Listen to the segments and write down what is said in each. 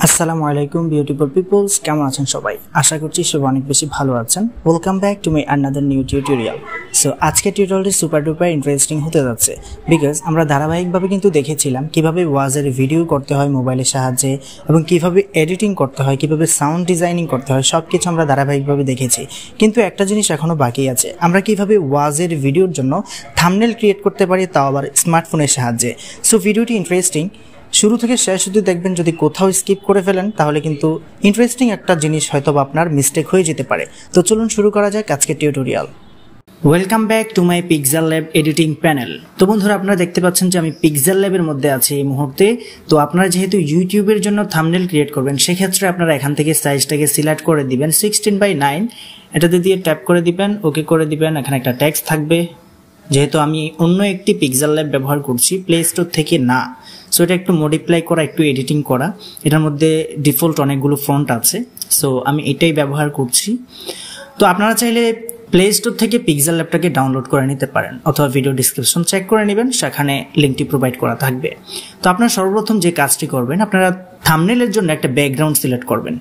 আসসালামু আলাইকুম beautiful people's, কেমন আছেন সবাই? আশা করছি সবাই অনেক বেশি ভালো আছেন। Welcome back to my another new tutorial. So আজকের টিউটোরিয়ালটি সুপার ডুপার ইন্টারেস্টিং হতে যাচ্ছে, বিকজ আমরা ধারাবাহিকভাবে কিন্তু দেখেছিলাম কিভাবে ওয়াজের ভিডিও করতে হয় মোবাইলের সাহায্যে, এবং কিভাবে এডিটিং করতে হয়, কিভাবে সাউন্ড ডিজাইনিং করতে হয়, সব কিছু আমরা ধারাবাহিকভাবে দেখেছি। কিন্তু একটা জিনিস এখনও বাকি আছে, আমরা কিভাবে ওয়াজের ভিডিওর জন্য থাম্বনেল ক্রিয়েট করতে পারি, তাও আবার স্মার্টফোনের সাহায্যে। সো ভিডিওটি ইন্টারেস্টিং, শুরু থেকে শেষ অবধি দেখবেন। যদি কোথাও স্কিপ করে ফেলেন তাহলে কিন্তু ইন্টারেস্টিং একটা জিনিস হয়তো আপনার মিস্টেক হয়ে যেতে পারে। তো চলুন শুরু করা যাক আজকের tutorial. Welcome back to my pixel lab editing panel. তো বন্ধুরা, আপনারা দেখতে পাচ্ছেন যে আমি পিক্সেল ল্যাবের মধ্যে আছি এই মুহূর্তে। তো আপনারা যেহেতু ইউটিউবের জন্য থাম্বনেল ক্রিয়েট করবেন, সেক্ষেত্রে আপনারা এখান থেকে সাইজটাকে সিলেক্ট করে দিবেন 16:9, এটাতে দিয়ে ট্যাপ করে দিবেন, ওকে করে দিবেন। এখানে একটা টেক্সট থাকবে, যেহেতু আমি অন্য একটি পিক্সেল ল্যাব ব্যবহার করছি, প্লে স্টোর থেকে না। সো এটা একটু মডিফাই করা, একটু এডিটিং করা। এটার মধ্যে ডিফল্ট অনেকগুলো ফন্ট আছে, সো আমি এটাই ব্যবহার করছি। তো আপনারা চাইলে প্লে স্টোর থেকে পিক্সেল ল্যাবটাকে ডাউনলোড করে নিতে পারেন, অথবা ভিডিও ডিসক্রিপশন চেক করে নেবেন, সেখানে লিঙ্কটি প্রোভাইড করা থাকবে। তো আপনারা সর্বপ্রথম যে কাজটি করবেন, আপনারা থাম্বনেলের জন্য একটা ব্যাকগ্রাউন্ড সিলেক্ট করবেন।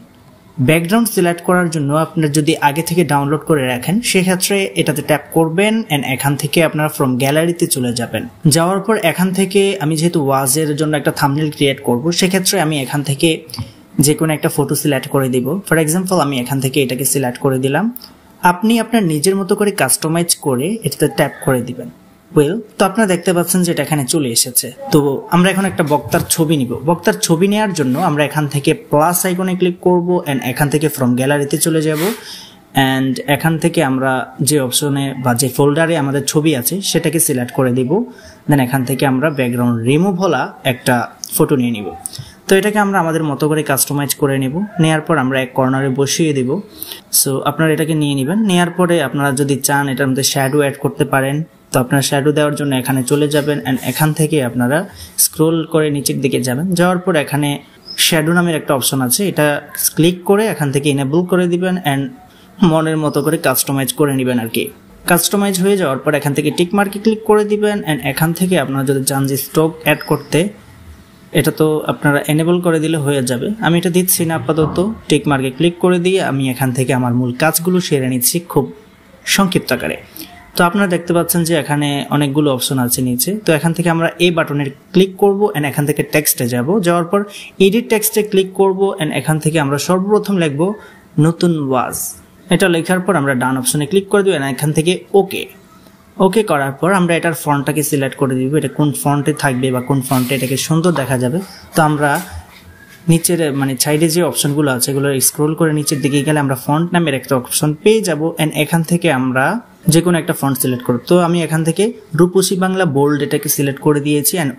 ব্যাকগ্রাউন্ড সিলেক্ট করার জন্য আপনারা যদি আগে থেকে ডাউনলোড করে রাখেন, সেক্ষেত্রে এটাতে ট্যাপ করবেন এন্ড এখান থেকে আপনারা ফ্রম গ্যালারিতে চলে যাবেন। যাওয়ার পর এখান থেকে আমি যেহেতু ওয়াজের জন্য একটা থাম্বনেল ক্রিয়েট করব, সেক্ষেত্রে আমি এখান থেকে যে কোনো একটা ফটো সিলেক্ট করে দিব। ফর এক্সাম্পল আমি এখান থেকে এটাকে সিলেক্ট করে দিলাম। আপনি আপনার নিজের মতো করে কাস্টমাইজ করে এটাতে ট্যাপ করে দিবেন। তো আপনারা দেখতে পাচ্ছেন যে এটা এখানে চলে এসেছে। তো আমরা এখন একটা বক্তার ছবি নিব। বক্তার ছবি নেওয়ার জন্য আমরা এখান থেকে প্লাস আইকনে ক্লিক করব এন্ড এখান থেকে ফ্রম গ্যালারিতে চলে যাব। এন্ড এখান থেকে আমরা যে অপশনে বা যে ফোল্ডারে আমাদের ছবি আছে সেটাকে সিলেক্ট করে দিব। দেন এখান থেকে আমরা ব্যাকগ্রাউন্ড রিমুভ হলা একটা ফটো নিয়ে নিব। তো এটাকে আমরা আমাদের মতো করে কাস্টমাইজ করে নেব। নেওয়ার পর আমরা এক কর্নারে বসিয়ে দেব। সো আপনারা এটাকে নিয়ে নেবেন। নেওয়ার পরে আপনারা যদি চান এটার মধ্যে শ্যাডো অ্যাড করতে পারেন। তো আপনারা শ্যাডো দেওয়ার জন্য এখানে চলে যাবেন এন্ড এখান থেকে আপনারা স্ক্রোল করে নিচের দিকে যাবেন। যাওয়ার পর এখানে শ্যাডো নামের একটা অপশন আছে, এটা ক্লিক করে এখান থেকে ইনেবল করে দিবেন এন্ড মনের মতো করে কাস্টমাইজ করে নেবেন আর কি। কাস্টমাইজ হয়ে যাওয়ার পর এখান থেকে টিক মার্কে ক্লিক করে দিবেন এন্ড এখান থেকে আপনারা যদি চান যে স্ট্রোক অ্যাড করতে, এটা তো আপনারা এনেবল করে দিলে হয়ে যাবে। আমি এটা দিচ্ছি না আপাতত। টিক মার্কে ক্লিক করে দিয়ে আমি এখান থেকে আমার মূল কাজগুলো সেরে নিচ্ছি খুব সংক্ষিপ্ত আকারে। তো আপনারা দেখতে পাচ্ছেন যে এখানে অনেকগুলো অপশন আছে নিচে। তো এখান থেকে আমরা এই বাটনের ক্লিক করব এন্ড এখান থেকে টেক্সটে যাব। যাওয়ার পর এডিট টেক্সটে ক্লিক করব এন্ড এখান থেকে আমরা সর্বপ্রথম লিখব নতুন ওয়াজ। এটা লেখার পর আমরা ডান অপশনে ক্লিক করে দেব এন্ড এখান থেকে ওকে করার পর আমরা এটার ফন্টটাকে সিলেক্ট করে দিব, এটা কোন ফন্টে থাকবে বা কোন ফন্টে এটাকে সুন্দর দেখা যাবে। তো আমরা নিচের সাইডে যে অপশনগুলো আছে এগুলো স্ক্রোল করে নিচের দিকে গেলে আমরা ফন্ট নামের একটা অপশন পেয়ে যাব এন্ড এখান থেকে আমরা যে কোনো একটা ফন্ট সিলেক্ট করব। তো আমি এখান থেকে রূপসী বাংলা বোল্ড এটাকে সিলেক্ট করে দিয়েছি এন্ড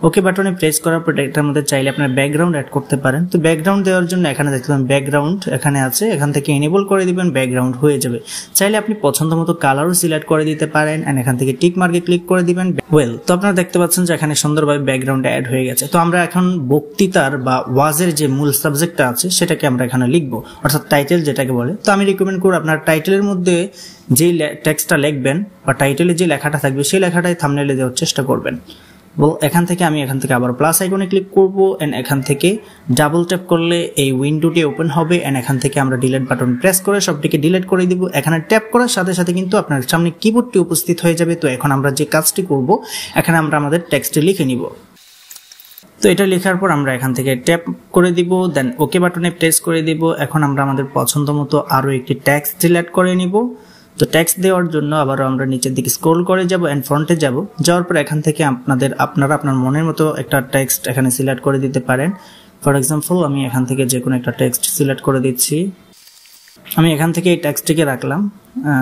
ওকে বাটনে প্রেস করার পর এটার মধ্যে চাইলে আপনার ব্যাকগ্রাউন্ড অ্যাড করতে পারেন। তো ব্যাকগ্রাউন্ড দেওয়ার জন্য এখানে দেখতে পাবেন ব্যাকগ্রাউন্ড এখানে আছে, এখান থেকে এনেবল করে দিবেন, ব্যাকগ্রাউন্ড হয়ে যাবে। চাইলে আপনি পছন্দ মতো কালারও সিলেক্ট করে দিতে পারেন এন্ড এখান থেকে টিক মার্কে ক্লিক করে দিবেন। তো আপনারা দেখতে পাচ্ছেন যে এখানে সুন্দরভাবে ব্যাকগ্রাউন্ড অ্যাড হয়ে গেছে। তো আমরা এখন বক্তৃতার বা ওয়াজের যে মূল সাবজেক্টটা আছে সেটাকে আমরা এখানে লিখবো, অর্থাৎ টাইটেল যেটাকে বলে। তো আমি রিকমেন্ড করব আপনার টাইটেলের মধ্যে যে টেক্সটটা লিখবেন বা টাইটেলে যে লেখাটা থাকবে সেই লেখাটাই থাম্বনেলে দেওয়ার চেষ্টা করবেন। এখান থেকে আবার প্লাস আইকনে ক্লিক করব এন্ড এখান থেকে ডাবল ট্যাপ করলে এই উইন্ডোটি ওপেন হবে এন্ড এখান থেকে আমরা ডিলিট বাটন প্রেস করে সবটিকে ডিলিট করে দিব। এখানে ট্যাপ করার সাথে সাথে কিন্তু আপনার সামনে কিবোর্ডটি উপস্থিত হয়ে যাবে। তো এখন আমরা যে কাজটি করব, এখানে আমরা আমাদের টেক্সটে লিখে নিব। তো এটা লেখার পর আমরা এখান থেকে ট্যাপ করে দিব, দেন ওকে বাটনে প্রেস করে দিব। এখন আমরা আমাদের পছন্দ মতো আরো একটি টেক্সট সিলেক্ট করে নিব। তো টেক্সট দেওয়ার জন্য আবারও আমরা নিচের দিকে স্ক্রোল করে যাব এন্ড ফ্রন্টে যাব। যাওয়ার পর এখান থেকে আপনারা আপনার মনের মতো একটা টেক্সট এখানে সিলেক্ট করে দিতে পারেন। ফর এক্সাম্পল আমি এখান থেকে যে কোনো একটা টেক্সট সিলেক্ট করে দিচ্ছি। আমি এখান থেকে এই টেক্সটটিকে রাখলাম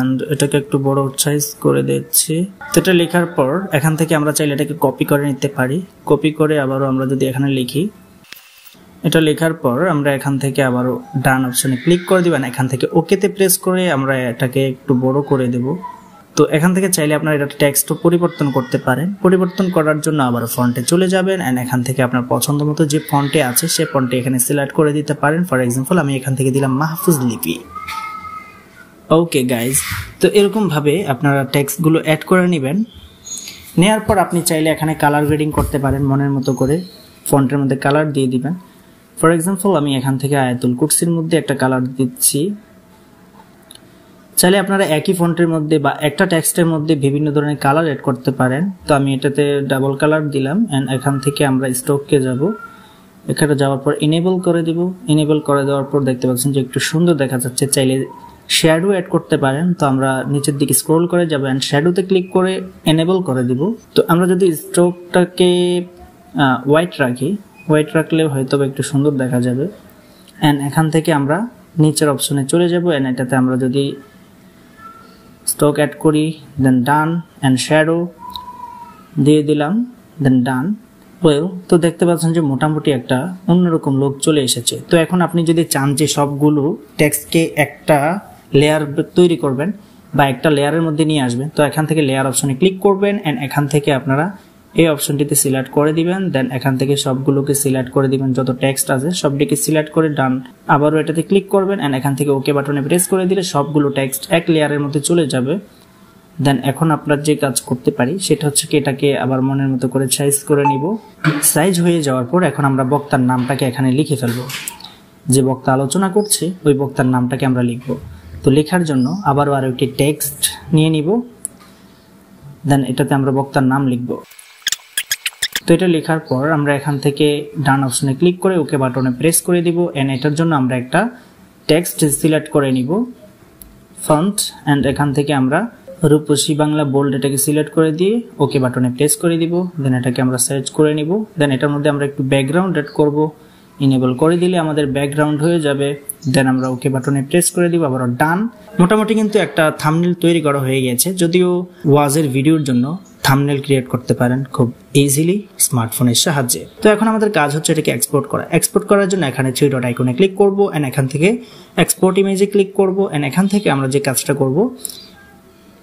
এন্ড এটাকে একটু বড় সাইজ করে দিচ্ছি। তো এটা লেখার পর এখান থেকে আমরা চাইলে এটাকে কপি করে নিতে পারি। কপি করে আবারও আমরা যদি এখানে লিখি, এটা লেখার পর আমরা এখান থেকে আবারও ডান অপশনে ক্লিক করে দিবেন। এখান থেকে ওকেতে প্রেস করে আমরা এটাকে একটু বড় করে দেব। তো এখান থেকে চাইলে আপনারা এটা টেক্সটও পরিবর্তন করতে পারেন। পরিবর্তন করার জন্য আবার ফন্টে চলে যাবেন এন্ড এখান থেকে আপনার পছন্দ মতো যে ফন্টে আছে সেই ফন্টে এখানে সিলেক্ট করে দিতে পারেন। ফর এক্সাম্পল আমি এখান থেকে দিলাম মাহফুজ লিপি। ওকে গাইজ, তো এরকম ভাবে আপনারা টেক্সটগুলো অ্যাড করে নেবেন। নেওয়ার পর আপনি চাইলে এখানে কালার গ্রেডিং করতে পারেন মনের মতো করে, ফন্টের মধ্যে কালার দিয়ে দিবেন। ফর এক্সাম্পল আমি এখান থেকে আয়াতুল কুরসির মধ্যে একটা কালার দিচ্ছি। চাইলে আপনারা একই ফন্টের মধ্যে বা একটা টেক্সটের মধ্যে বিভিন্ন ধরনের কালার এড করতে পারেন। তো আমি এটাতে ডাবল কালার দিলাম এন্ড এখান থেকে আমরা স্ট্রোককে যাব। এখানে যাওয়ার পর এনেবল করে দিব। এনেবল করে দেওয়ার পর দেখতে পাচ্ছেন যে একটু সুন্দর দেখা যাচ্ছে। চাইলে শ্যাডো অ্যাড করতে পারেন। তো আমরা নিচের দিকে স্ক্রল করে যাব এন্ড শ্যাডোতে ক্লিক করে এনেবল করে দিব। তো আমরা যদি স্ট্রোকটাকে হোয়াইট রাখি, হোয়াইট রাখলে হয়তো একটু সুন্দর দেখা যাবে। এন্ড এখান থেকে আমরা নিচের অপশনে চলে যাব এন্ড এটাতে আমরা যদি স্ট্রোক অ্যাড করি, দেন ডান এন্ড শ্যাডো দিয়ে দিলাম, দেন ডান। ওয়েল, তো দেখতে পাচ্ছেন যে মোটামুটি একটা অন্যরকম লুক চলে এসেছে। তো এখন আপনি যদি চান যে সবগুলো টেক্সটকে একটা লেয়ার তৈরি করবেন বা একটা লেয়ারের মধ্যে নিয়ে আসবেন, তো এখান থেকে লেয়ার অপশনে ক্লিক করবেন এন্ড এখান থেকে আপনারা এই অপশনটিতে সিলেক্ট করে দিবেন। দেন এখান থেকে সবগুলোকে সিলেক্ট করে দিবেন, যত টেক্সট আছে সবটিকে সিলেক্ট করে ডান, আবারও এটাতে ক্লিক করবেন এন্ড এখান থেকে ওকে বাটনে প্রেস করে দিলে সবগুলো টেক্সট এক লেয়ারের মধ্যে চলে যাবে। দেন এখন আপনার যে কাজ করতে পারি সেটা হচ্ছে কি এটাকে আবার মনের মতো করে সাইজ করে নিব। সাইজ হয়ে যাওয়ার পর এখন আমরা বক্তার নামটাকে এখানে লিখে ফেলবো। যে বক্তা আলোচনা করছে ওই বক্তার নামটাকে আমরা লিখব। তো লেখার জন্য আবারও আর একটি টেক্সট নিয়ে নিব। দেন এটাতে আমরা বক্তার নাম লিখব। তো এটা লেখার পর আমরা এখান থেকে ডান অপশনে ক্লিক করে ওকে বাটনে প্রেস করে দিব এন্ড এটার জন্য আমরা একটা টেক্সট সিলেক্ট করে নিব, ফন্ট। এন্ড এখান থেকে আমরা রূপসী বাংলা বোল্ড এটাকে সিলেক্ট করে দিয়ে ওকে বাটনে প্রেস করে দিব। দেন এটাকে আমরা সার্চ করে নিব। দেন এটার মধ্যে আমরা একটু ব্যাকগ্রাউন্ড এড করব। ইনেবল করে দিলে আমাদের ব্যাকগ্রাউন্ড হয়ে যাবে। দেন আমরা ওকে বাটনে প্রেস করে দিব, আবার ডান। মোটামুটি কিন্তু একটা থাম্বনেল তৈরি করা হয়ে গেছে। যদিও ওয়াজের ভিডিওর জন্য থাম্বনেল ক্রিয়েট করতে পারেন খুব ইজিলি স্মার্টফোনের সাহায্যে। তো এখন আমাদের কাজ হচ্ছে এটাকে এক্সপোর্ট করা। এক্সপোর্ট করার জন্য এখানে 3 ডট আইকনে ক্লিক করব এন্ড এখান থেকে এক্সপোর্ট ইমেজে ক্লিক করব এন্ড এখান থেকে আমরা যে কাজটা করব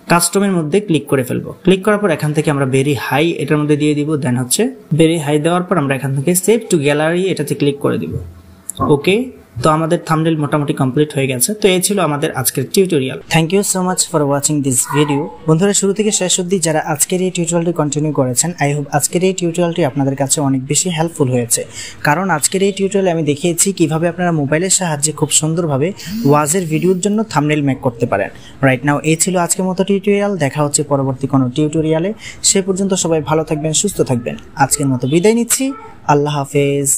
কাস্টমের মধ্যে ক্লিক করে ফেলবো। ক্লিক করার পর এখান থেকে আমরা ভেরি হাই এটার মধ্যে দিয়ে দিব। দেন হচ্ছে ভেরি হাই দেওয়ার পর আমরা এখান থেকে সেভ টু গ্যালারি এটাতে ক্লিক করে দিব। ওকে, তো আমাদের থাম্বনেল মোটামুটি কমপ্লিট হয়ে গেছে। তো এই ছিল আমাদের আজকের tutorial. Thank you so much for watching this video. বন্ধুরা, শুরু থেকে শেষ অবধি যারা আজকের এই টিউটোরিয়ালটি কন্টিনিউ করেছেন, আই হোপ আজকের এই টিউটোরিয়ালটি আপনাদের কাছে অনেক বেশি হেল্পফুল হয়েছে। কারণ আজকের এই টিউটোরিয়ালে আমি দেখিয়েছি কিভাবে আপনারা মোবাইলের সাহায্যে খুব সুন্দরভাবে ওয়াজের ভিডিওর জন্য থাম্বনেল মেক করতে পারেন। রাইট নাও এই ছিল আজকের মতো টিউটোরিয়াল। দেখা হচ্ছে পরবর্তী কোনো টিউটোরিয়ালে। সে পর্যন্ত সবাই ভালো থাকবেন, সুস্থ থাকবেন। আজকের মতো বিদায় নিচ্ছি। আল্লাহ হাফেজ।